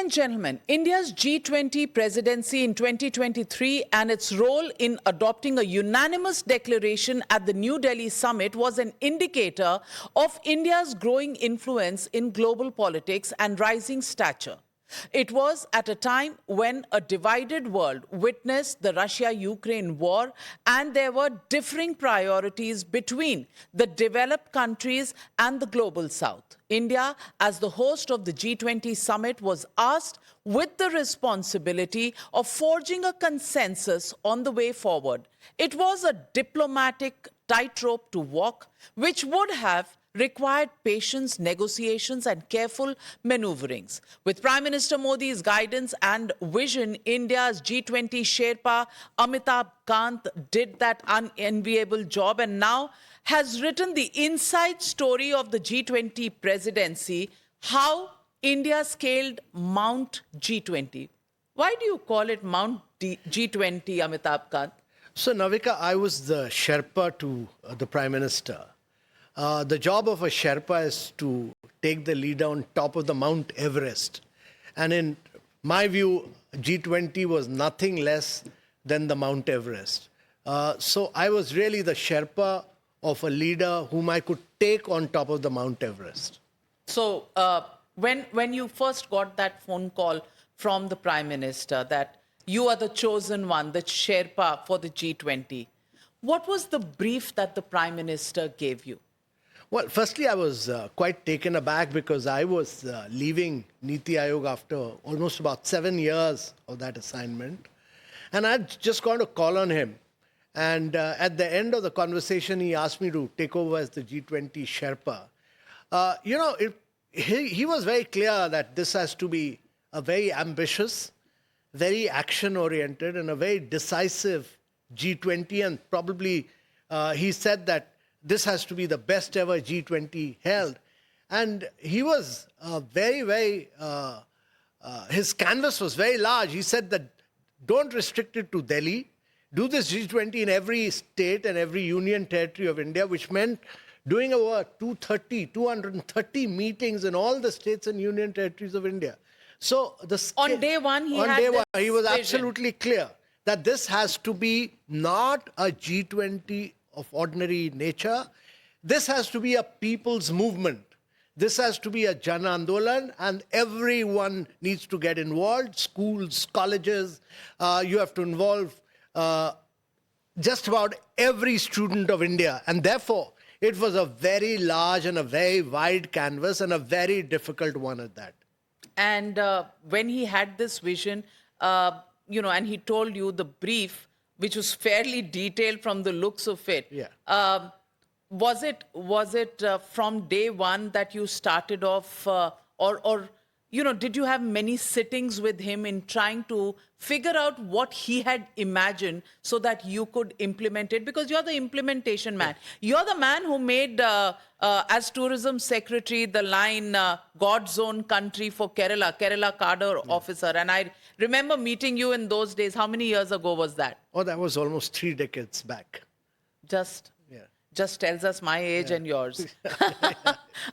and gentlemen, India's G20 presidency in 2023 and its role in adopting a unanimous declaration at the New Delhi summit was an indicator of India's growing influence in global politics and rising stature. It was at a time when a divided world witnessed the Russia-Ukraine war, and there were differing priorities between the developed countries and the global south. India, as the host of the G20 summit, was asked with the responsibility of forging a consensus on the way forward. It was a diplomatic tightrope to walk, which would have required patience, negotiations, and careful maneuverings. With Prime Minister Modi's guidance and vision, India's G20 Sherpa Amitabh Kant did that unenviable job and now has written the inside story of the G20 presidency, how India scaled Mount G20. Why do you call it Mount G20, Amitabh Kant? So, Navika, I was the Sherpa to the Prime Minister. The job of a Sherpa is to take the lead on top of the Mount Everest. And in my view, G20 was nothing less than the Mount Everest. So I was really the Sherpa of a leader whom I could take on top of the Mount Everest. So when you first got that phone call from the Prime Minister that you are the chosen one, the Sherpa for the G20, what was the brief that the Prime Minister gave you? Well, firstly, I was quite taken aback because I was leaving Niti Aayog after almost about 7 years of that assignment. And I'd just gone to call on him. And at the end of the conversation, he asked me to take over as the G20 Sherpa. He was very clear that this has to be a very ambitious, very action-oriented, and a very decisive G20. And probably he said that this has to be the best ever G20 held. And he was his canvas was very large. He said that don't restrict it to Delhi. Do this G20 in every state and every union territory of India, which meant doing over 230 meetings in all the states and union territories of India. So on day one, he was absolutely clear that this has to be not a G20 of ordinary nature. This has to be a people's movement. This has to be a Jan Andolan, and everyone needs to get involved. Schools, colleges, you have to involve just about every student of India. And therefore, it was a very large and a very wide canvas and a very difficult one at that. And when he had this vision, and he told you the brief, which was fairly detailed from the looks of it. Yeah. Was it from day one that you started off, or did you have many sittings with him in trying to figure out what he had imagined so that you could implement it? Because you're the implementation man. You're the man who made, as tourism secretary, the line God's own country for Kerala cadre officer. And I remember meeting you in those days. How many years ago was that? Oh, that was almost 3 decades back. Just tells us my age and yours.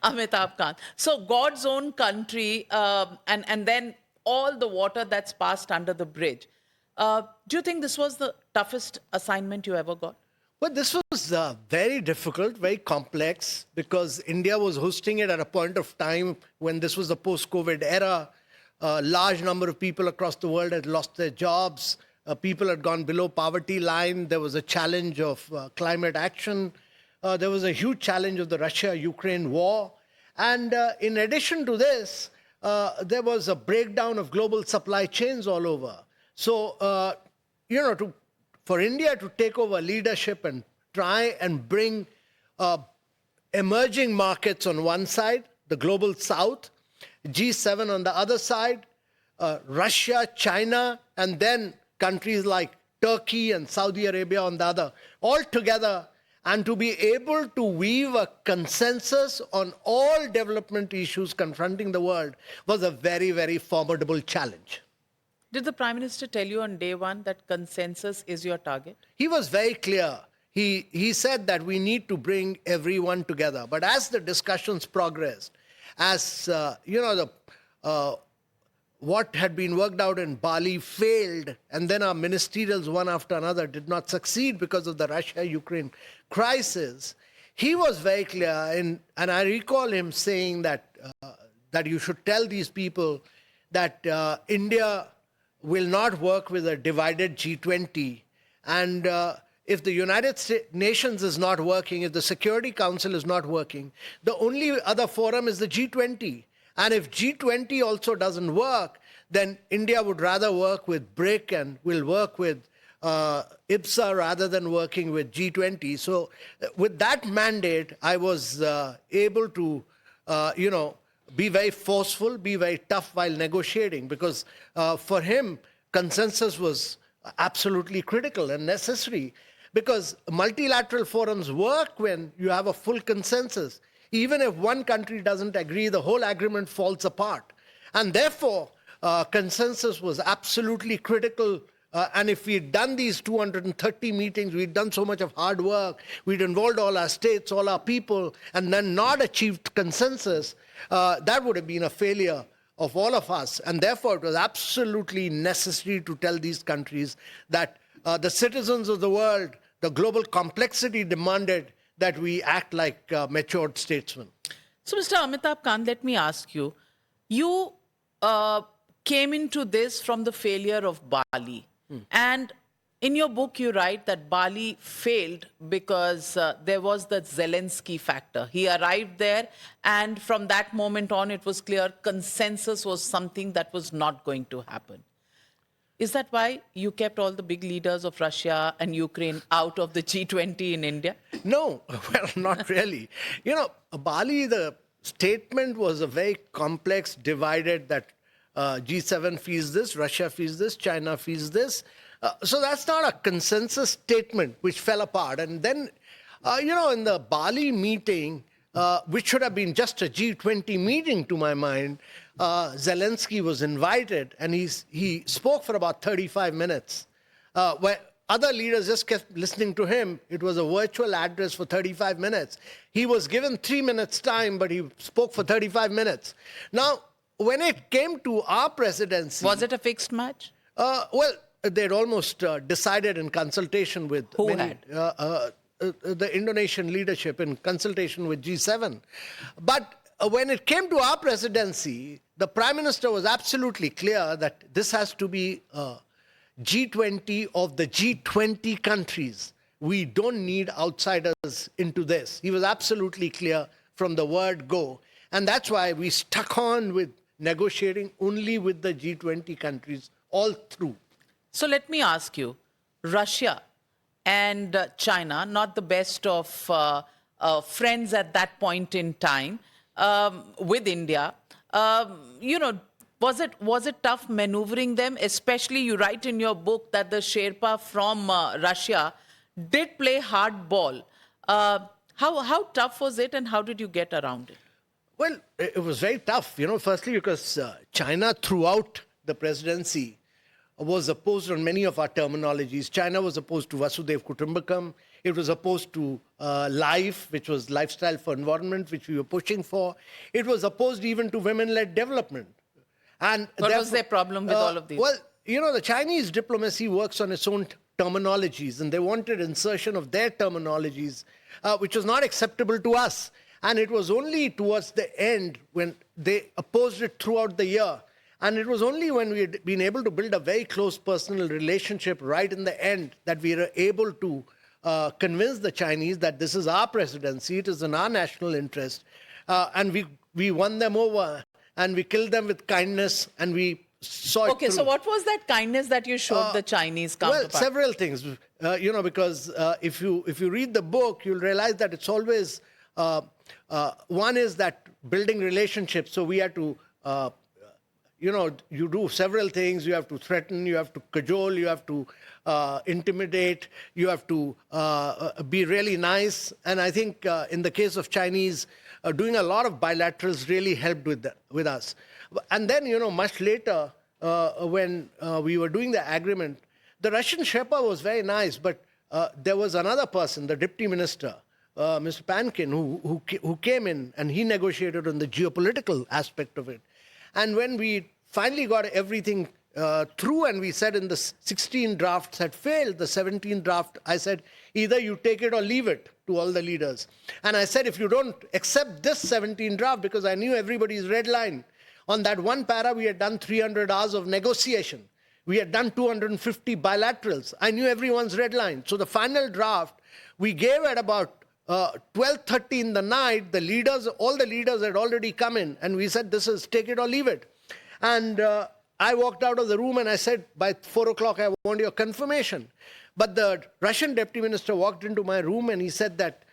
Amitabh Kant. So God's own country, and then all the water that's passed under the bridge. Do you think this was the toughest assignment you ever got? Well, this was very difficult, very complex, because India was hosting it at a point of time when this was the post-COVID era. A large number of people across the world had lost their jobs. People had gone below poverty line. There was a challenge of climate action. There was a huge challenge of the Russia-Ukraine war. And in addition to this, there was a breakdown of global supply chains all over. So, for India to take over leadership and try and bring emerging markets on one side, the global south, G7 on the other side, Russia, China, and then countries like Turkey and Saudi Arabia on the other, all together, and to be able to weave a consensus on all development issues confronting the world was a very, very formidable challenge. Did the Prime Minister tell you on day one that consensus is your target? He was very clear. He said that we need to bring everyone together. But as the discussions progressed, as what had been worked out in Bali failed, and then our ministerials, one after another, did not succeed because of the Russia-Ukraine crisis, he was very clear, and I recall him saying that that you should tell these people that India will not work with a divided G20, and if the United Nations is not working, if the Security Council is not working, the only other forum is the G20. And if G20 also doesn't work, then India would rather work with BRIC and will work with IPSA rather than working with G20. So with that mandate, I was able to, be very forceful, be very tough while negotiating, because for him, consensus was absolutely critical and necessary, because multilateral forums work when you have a full consensus. Even if one country doesn't agree, the whole agreement falls apart. And therefore, consensus was absolutely critical. And if we'd done these 230 meetings, we'd done so much of hard work, we'd involved all our states, all our people, and then not achieved consensus, that would have been a failure of all of us. And therefore, it was absolutely necessary to tell these countries that the citizens of the world, the global complexity demanded that we act like matured statesmen. So, Mr. Amitabh Kant, let me ask you, you came into this from the failure of Bali. And in your book, you write that Bali failed because there was the Zelensky factor. He arrived there, and from that moment on, it was clear consensus was something that was not going to happen. Is that why you kept all the big leaders of Russia and Ukraine out of the G20 in India? No, well, not really. Bali, the statement was a very complex, divided, that G7 feels this, Russia feels this, China feels this. So that's not a consensus statement, which fell apart. And then, in the Bali meeting, which should have been just a G20 meeting to my mind, Zelensky was invited, and he spoke for about 35 minutes, where other leaders just kept listening to him. It was a virtual address for 35 minutes. He was given 3 minutes time, but he spoke for 35 minutes. Now, when it came to our presidency... Was it a fixed match? Well, they'd almost decided in consultation with... Who had? The Indonesian leadership in consultation with G7. But when it came to our presidency, the Prime Minister was absolutely clear that this has to be G20 of the G20 countries. We don't need outsiders into this. He was absolutely clear from the word go. And that's why we stuck on with negotiating only with the G20 countries all through. So let me ask you, Russia and China, not the best of friends at that point in time, with India, was it tough maneuvering them? Especially, you write in your book that the Sherpa from Russia did play hardball. How tough was it, and how did you get around it? Well, it was very tough, firstly because China throughout the presidency was opposed on many of our terminologies. China was opposed to Vasudhaiv Kutumbakam. It was opposed to life, which was lifestyle for environment, which we were pushing for. It was opposed even to women-led development. And what was their problem with all of these? Well, the Chinese diplomacy works on its own terminologies, and they wanted insertion of their terminologies, which was not acceptable to us. And it was only towards the end when they opposed it throughout the year. And it was only when we had been able to build a very close personal relationship right in the end that we were able to convince the Chinese that this is our presidency, it is in our national interest. And we won them over, and we killed them with kindness, and we saw it through. So what was that kindness that you showed the Chinese counterpart? Well, several things, because if you read the book, you'll realize that it's always, one is that building relationships. So we had to, you do several things. You have to threaten, you have to cajole, you have to intimidate, you have to be really nice. And I think in the case of Chinese, doing a lot of bilaterals really helped with us. And then, much later, when we were doing the agreement, the Russian Sherpa was very nice, but there was another person, the deputy minister, Mr. Pankin, who came in, and he negotiated on the geopolitical aspect of it. And when we finally got everything through, and we said in the 16 drafts had failed, the 17th draft, I said, either you take it or leave it to all the leaders. And I said, if you don't accept this 17th draft, because I knew everybody's red line, on that one para, we had done 300 hours of negotiation. We had done 250 bilaterals. I knew everyone's red line. So the final draft, we gave at about 12:30 in the night. The leaders, all the leaders had already come in, and we said, this is take it or leave it. And I walked out of the room and I said, by 4 o'clock, I want your confirmation. But the Russian deputy minister walked into my room and he said that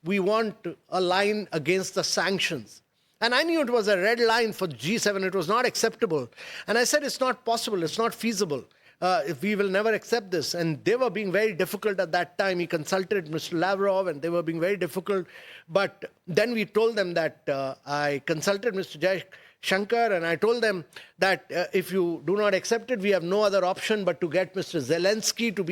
we want a line against the sanctions. And I knew it was a red line for G7. It was not acceptable. And I said, it's not possible. It's not feasible. If we will never accept this. And they were being very difficult at that time. He consulted Mr. Lavrov and they were being very difficult. But then we told them that I consulted Mr. Shankar, and I told them that if you do not accept it, we have no other option but to get Mr. Zelensky to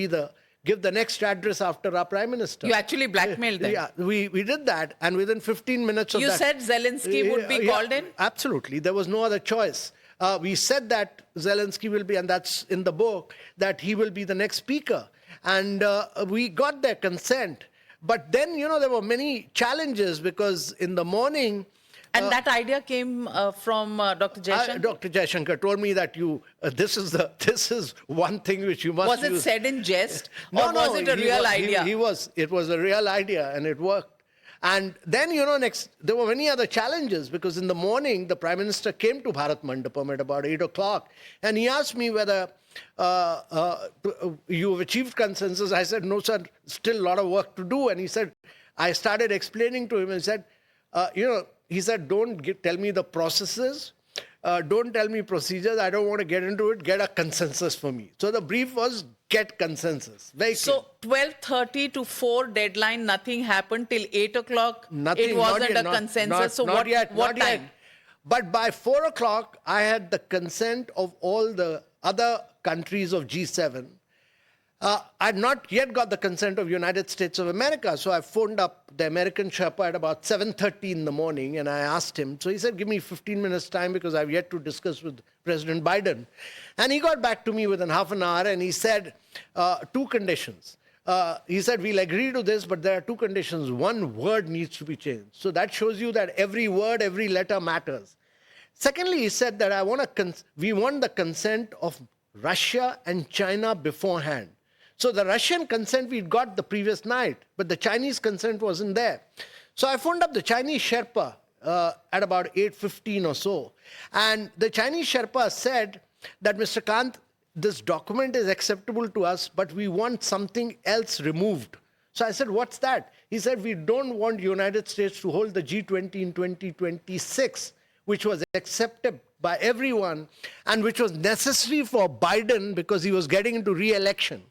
give the next address after our prime minister. You actually blackmailed them. Yeah, we did that, and within 15 minutes of that... You said Zelensky would be called in? Absolutely. There was no other choice. We said that Zelensky will be, and that's in the book, that he will be the next speaker. And we got their consent. But then, there were many challenges because in the morning... And that idea came from Dr. Jaishankar? Dr. Jaishankar told me that this is one thing which you must use. Was it said in jest? Or was it a real idea? It was a real idea and it worked. And then, there were many other challenges because in the morning, the Prime Minister came to Bharat Mandapam at about 8 o'clock and he asked me whether you have achieved consensus. I said, no, sir, still a lot of work to do. And he said, I started explaining to him and said, he said, don't tell me the processes. Don't tell me procedures. I don't want to get into it. Get a consensus for me. So the brief was get consensus. Very clear. So 12:30 to 4 deadline, nothing happened till 8 o'clock. Nothing. It wasn't a consensus. So what time? But by 4 o'clock, I had the consent of all the other countries of G7. I had not yet got the consent of United States of America. So I phoned up the American Sherpa at about 7:30 in the morning and I asked him. So he said, give me 15 minutes time because I've yet to discuss with President Biden. And he got back to me within half an hour and he said, two conditions. He said, we'll agree to this, but there are two conditions. One word needs to be changed. So that shows you that every word, every letter matters. Secondly, he said that we want the consent of Russia and China beforehand. So the Russian consent we'd got the previous night, but the Chinese consent wasn't there. So I phoned up the Chinese Sherpa at about 8:15 or so. And the Chinese Sherpa said that, Mr. Kant, this document is acceptable to us, but we want something else removed. So I said, what's that? He said, we don't want United States to hold the G20 in 2026, which was accepted by everyone and which was necessary for Biden because he was getting into re-election.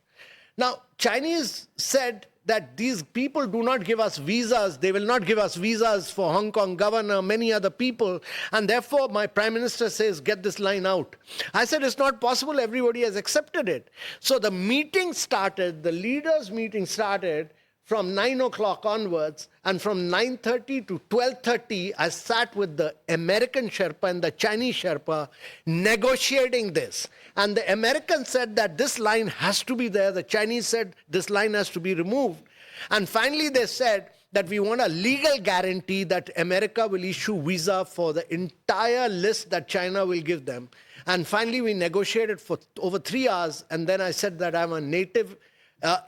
Now, Chinese said that these people do not give us visas. They will not give us visas for Hong Kong governor, many other people. And therefore, my prime minister says, get this line out. I said, it's not possible. Everybody has accepted it. So the meeting started, the leaders' meeting started from 9 o'clock onwards. And from 9:30 to 12:30, I sat with the American Sherpa and the Chinese Sherpa negotiating this. And the Americans said that this line has to be there. The Chinese said this line has to be removed. And finally, they said that we want a legal guarantee that America will issue visa for the entire list that China will give them. And finally, we negotiated for over 3 hours. And then I said that I'm a native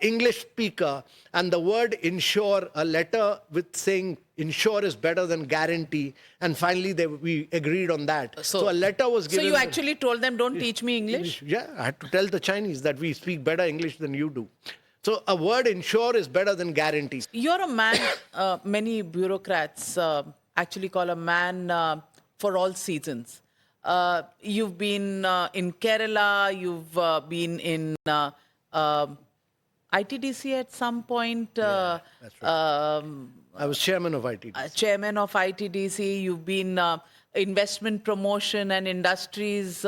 English speaker, and the word ensure, a letter with saying ensure is better than guarantee, and finally we agreed on that. So a letter was given. So you actually told them, don't teach me English? Yeah, I had to tell the Chinese that we speak better English than you do. So a word ensure is better than guarantee. You're a man many bureaucrats actually call a man for all seasons. You've been in Kerala, you've been in ITDC at some point. Yeah, that's right. I was chairman of ITDC. Chairman of ITDC. You've been investment promotion and industries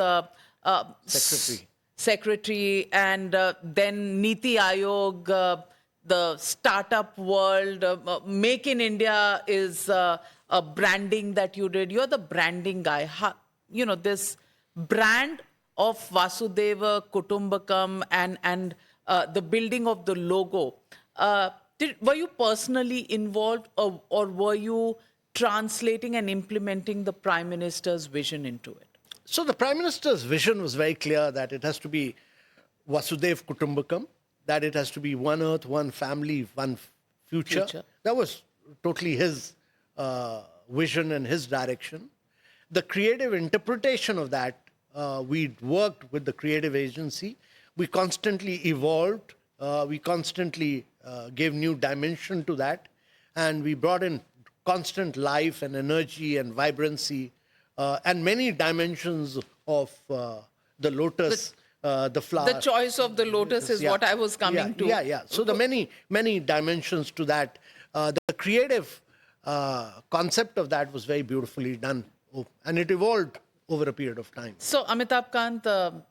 secretary, and then Niti Aayog, the startup world. Make in India is a branding that you did. You're the branding guy. this brand of Vasudeva Kutumbakam and the building of the logo. Were you personally involved, or were you translating and implementing the Prime Minister's vision into it? So the Prime Minister's vision was very clear that it has to be Vasudev Kutumbakam, that it has to be one earth, one family, one future. That was totally his vision and his direction. The creative interpretation of that, we worked with the creative agency. We constantly evolved. We constantly gave new dimension to that. And we brought in constant life and energy and vibrancy and many dimensions of the lotus, the flower. The choice of the lotus is what I was coming to. Yeah. So the many dimensions to that. The creative concept of that was very beautifully done. And it evolved over a period of time. So, Amitabh Kant,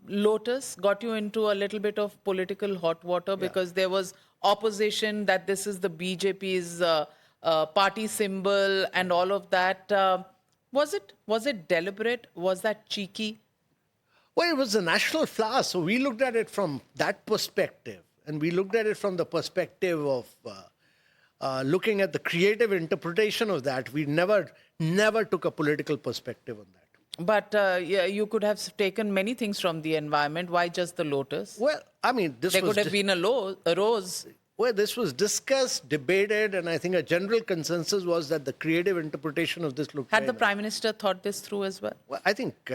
Lotus got you into a little bit of political hot water because there was opposition that this is the BJP's party symbol and all of that. Was it deliberate? Was that cheeky? Well, it was a national flower, so we looked at it from that perspective. And we looked at it from the perspective of looking at the creative interpretation of that. We never took a political perspective on that. But you could have taken many things from the environment. Why just the lotus? Well, I mean, there could have been a rose. Well, this was discussed, debated, and I think a general consensus was that the creative interpretation of this looked. Had the Prime Minister thought this through as well? Well, I think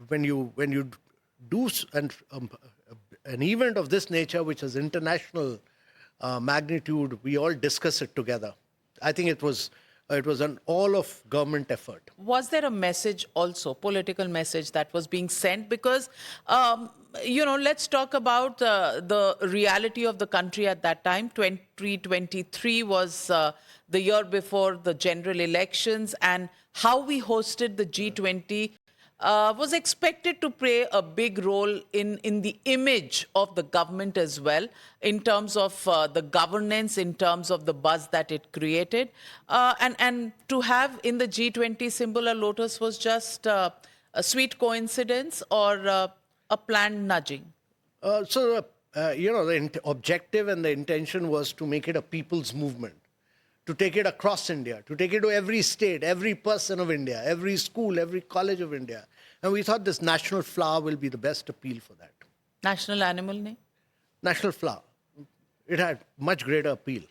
when you do an event of this nature, which has international magnitude, we all discuss it together. I think it was an all of government effort. Was there a message also, political message that was being sent? Because, let's talk about the reality of the country at that time. 2023 was the year before the general elections, and how we hosted the G20 was expected to play a big role in the image of the government as well, in terms of the governance, in terms of the buzz that it created. And to have in the G20 symbol a lotus was just a sweet coincidence or a planned nudging? The objective and the intention was to make it a people's movement, to take it across India, to take it to every state, every person of India, every school, every college of India. And we thought this national flower will be the best appeal for that. National animal name? National flower. It had much greater appeal.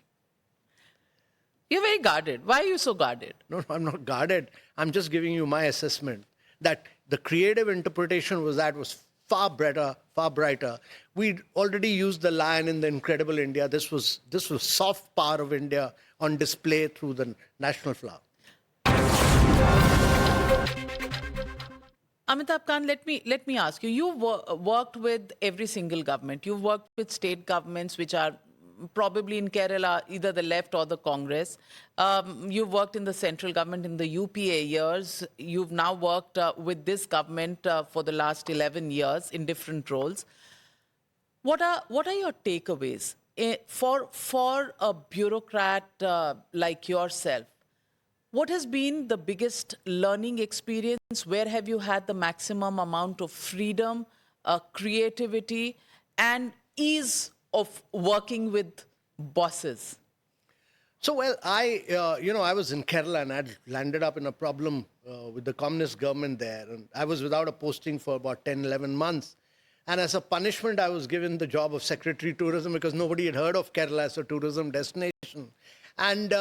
You're very guarded. Why are you so guarded? No, I'm not guarded. I'm just giving you my assessment that the creative interpretation was far brighter. We'd already used the lion in the Incredible India. This was soft power of India on display through the national flower. Amitabh Kant, let me ask you. You've worked with every single government. You've worked with state governments, which are probably in Kerala, either the left or the Congress. You've worked in the central government in the UPA years. You've now worked with this government for the last 11 years in different roles. What are your takeaways for a bureaucrat like yourself? What has been the biggest learning experience? Where have you had the maximum amount of freedom, creativity, and ease of working with bosses? So, well, I was in Kerala and I'd landed up in a problem with the communist government there. And I was without a posting for about 10, 11 months. And as a punishment, I was given the job of Secretary Tourism because nobody had heard of Kerala as a tourism destination. And,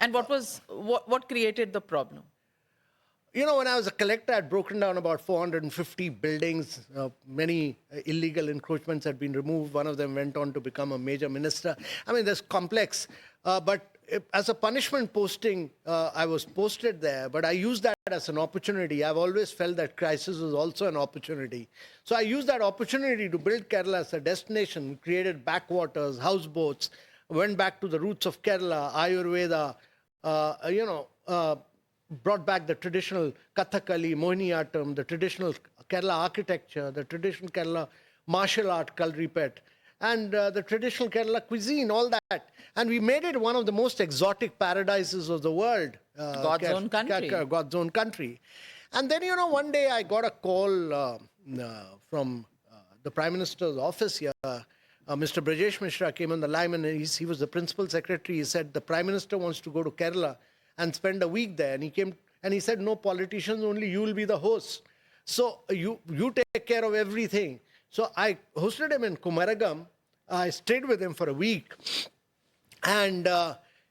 And what created the problem? When I was a collector, I'd broken down about 450 buildings. Many illegal encroachments had been removed. One of them went on to become a major minister. I mean, that's complex. But as a punishment posting, I was posted there. But I used that as an opportunity. I've always felt that crisis was also an opportunity. So I used that opportunity to build Kerala as a destination, created backwaters, houseboats, went back to the roots of Kerala, Ayurveda, brought back the traditional Kathakali, Mohiniyattam, the traditional Kerala architecture, the traditional Kerala martial art, Kalripet, and the traditional Kerala cuisine, all that. And we made it one of the most exotic paradises of the world. God's own country. God's own country. And then, one day I got a call from the Prime Minister's office here. Mr. Brajesh Mishra came on the line, and he was the principal secretary. He said, the Prime Minister wants to go to Kerala and spend a week there. And he came and he said, no politicians, only you will be the host. So you take care of everything. So I hosted him in Kumaragam. I stayed with him for a week. And,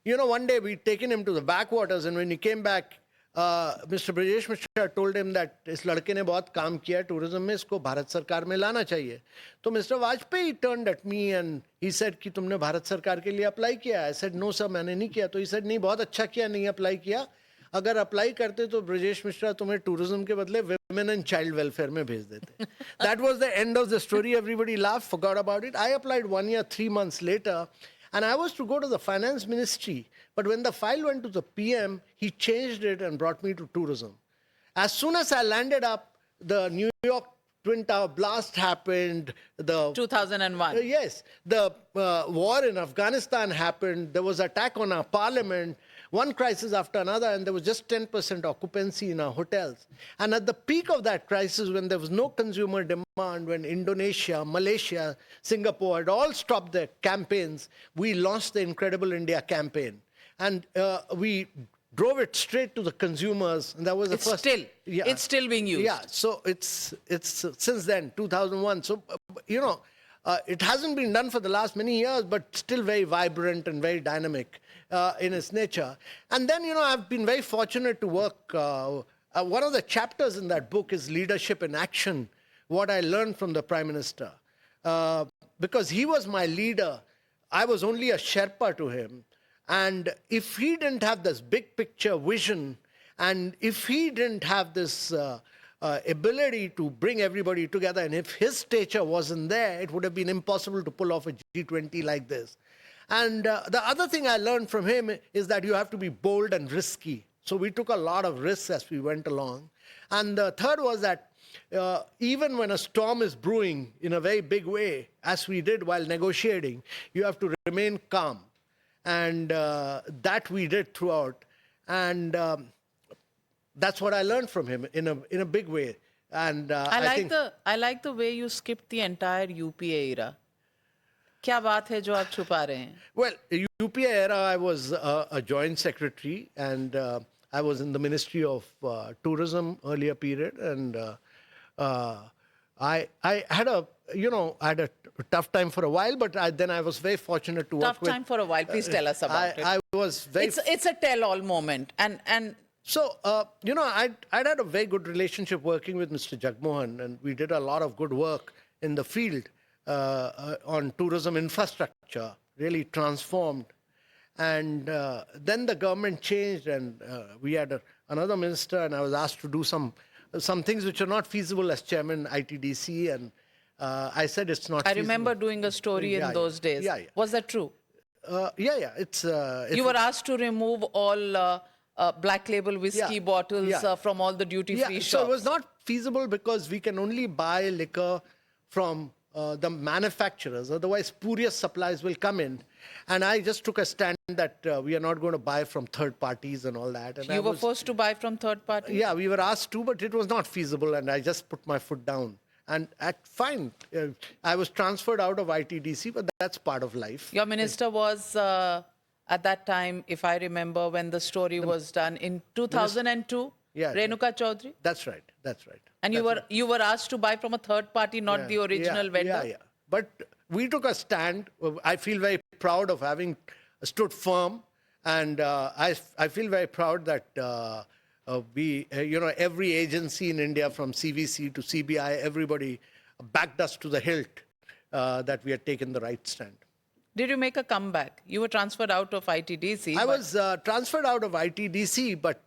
one day we'd taken him to the backwaters, and when he came back, Mr. Brajesh Mishra told him that इस लड़के ने बहुत काम किया tourism में, इसको भारत सरकार में लाना चाहिए. तो Mr. Vajpayee turned at me and he said कि तुमने भारत सरकार के लिए अप्लाई किया? I said, no sir, मैंने नहीं किया. तो he said, नहीं, बहुत अच्छा किया, नहीं अप्लाई किया. अगर अप्लाई करते तो ब्रजेश मिश्रा तुम्हें टूरिज्म के बदले women and child welfare में भेज देते. That was the end of the story. Everybody laughed, forgot about it. I applied 1 year, 3 months later. And I was to go to the finance ministry. But when the file went to the PM, he changed it and brought me to tourism. As soon as I landed up, the New York Twin Tower blast happened. The 2001. Yes. The war in Afghanistan happened. There was attack on our parliament. One crisis after another, and there was just 10% occupancy in our hotels. And at the peak of that crisis, when there was no consumer demand, when Indonesia, Malaysia, Singapore had all stopped their campaigns, we launched the Incredible India campaign. And we drove it straight to the consumers. And that was the first. It's still being used. Yeah, so it's since then, 2001. So, it hasn't been done for the last many years, but still very vibrant and very dynamic in its nature. And then, I've been very fortunate to work. One of the chapters in that book is Leadership in Action, what I learned from the Prime Minister. Because he was my leader, I was only a Sherpa to him. And if he didn't have this big picture vision, and if he didn't have this ability to bring everybody together, and if his stature wasn't there, it would have been impossible to pull off a G20 like this. And the other thing I learned from him is that you have to be bold and risky. So we took a lot of risks as we went along. And the third was that even when a storm is brewing in a very big way, as we did while negotiating, you have to remain calm. And that we did throughout. And that's what I learned from him in a big way. And I like the way you skipped the entire UPA era. क्या बात है जो आप छुपा रहे हैं? Well, UPA era, I was a joint secretary, and I was in the Ministry of Tourism earlier period, and I had a tough time for a while, but then I was very fortunate to work with. Tough time for a while. Please tell us about it. I was very. It's a tell-all moment, and. So, I'd had a very good relationship working with Mr. Jagmohan, and we did a lot of good work in the field on tourism infrastructure, really transformed. And then the government changed, and we had another minister, and I was asked to do some things which are not feasible as chairman ITDC, and I said it's not feasible. I remember doing a story in those days. Yeah. Was that true? Yeah. You were asked to remove all black label whiskey bottles from all the duty-free shops. So it was not feasible because we can only buy liquor from the manufacturers. Otherwise, spurious supplies will come in. And I just took a stand that we are not going to buy from third parties and all that. And you were forced to buy from third parties? Yeah, we were asked to, but it was not feasible. And I just put my foot down. And fine, I was transferred out of ITDC, but that's part of life. Your minister was... at that time, if I remember, when the story was done in 2002, Renuka Chaudhary? That's right. And you were asked to buy from a third party, not the original vendor? Yeah. But we took a stand. I feel very proud of having stood firm. And I feel very proud that we, every agency in India from CVC to CBI, everybody backed us to the hilt that we had taken the right stand. Did you make a comeback? You were transferred out of ITDC. I was transferred out of ITDC, but,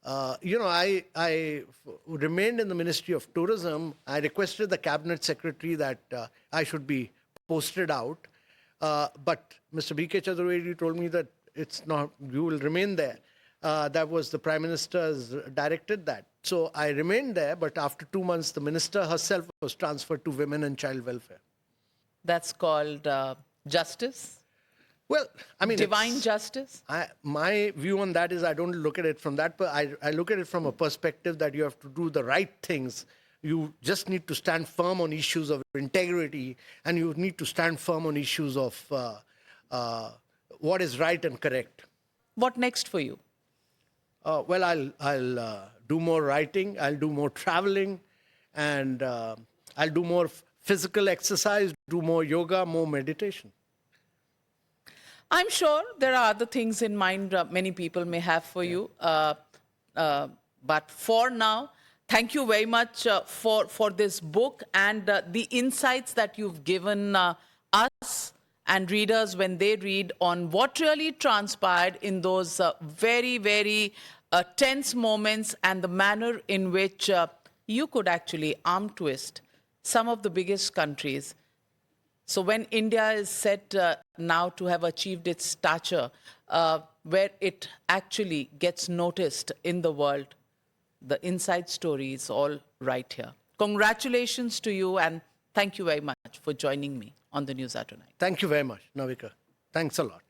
I remained in the Ministry of Tourism. I requested the Cabinet Secretary that I should be posted out. But Mr. B.K. Chaturvedi told me that it's not, you will remain there. That was the Prime Minister's directed that. So I remained there, but after 2 months, the Minister herself was transferred to Women and Child Welfare. That's called... justice? Well, I mean, divine justice? my view on that is I don't look at it from that, but I look at it from a perspective that you have to do the right things. You just need to stand firm on issues of integrity, and you need to stand firm on issues of what is right and correct. What next for you? Well, I'll do more writing, I'll do more traveling, and I'll do more physical exercise, do more yoga, more meditation. I'm sure there are other things in mind many people may have for you. But for now, thank you very much for this book and the insights that you've given us and readers when they read on what really transpired in those very, very tense moments and the manner in which you could actually arm twist some of the biggest countries. So when India is set now to have achieved its stature, where it actually gets noticed in the world, the inside story is all right here. Congratulations to you, and thank you very much for joining me on the News Hour Tonight. Thank you very much, Navika. Thanks a lot.